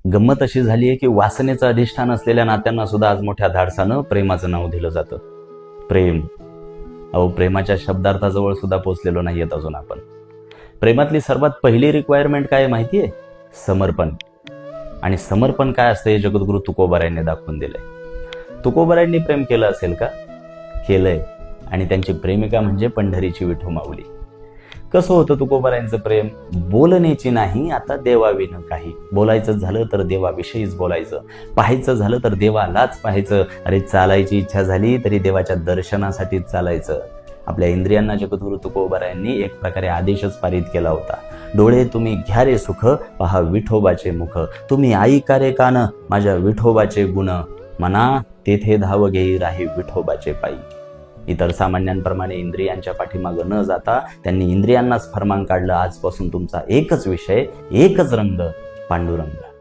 गंमत अशी झाली आहे की वासनेचं अधिष्ठान असलेल्या नात्यांना सुद्धा आज मोठ्या धाडसानं प्रेमाचं नाव दिलं जातं. प्रेम. अहो, प्रेमाच्या शब्दार्थाजवळ सुद्धा पोचलेलो नाहीयेत अजून आपण. प्रेमातली सर्वात पहिली रिक्वायरमेंट काय माहितीये? समर्पण. आणि समर्पण काय असतं हे जगद्गुरु तुकोबारायांनी दाखवून दिलंय. तुकोबारायांनी प्रेम केलं असेल का? केलंय. आणि त्यांची प्रेमिका म्हणजे पंढरीची विठू माऊली. कसं होतं तुकोबारायांचं प्रेम? बोलण्याची नाही, आता देवाविनं काही. बोलायचं झालं तर देवाविषयीच बोलायचं, पाहायचं झालं तर देवालाच पाहायचं. अरे, चालायची इच्छा झाली तरी देवाच्या दर्शनासाठीच चालायचं. आपल्या इंद्रियांना जगद्गुरु तुकोबारायांनी एक प्रकारे आदेशच पारित केला होता. डोळे तुम्ही घ्या रे सुख, पहा विठोबाचे मुख. तुम्ही ऐका रे कान, माझ्या विठोबाचे गुण. मना तेथे धाव घेई राही विठोबाचे पायी. इतर सामान्यांप्रमाणे इंद्रियांच्या पाठीमागं न जाता त्यांनी इंद्रियांनाच फरमान काढलं, आजपासून तुमचा एकच विषय, एकच रंग, पांडुरंग.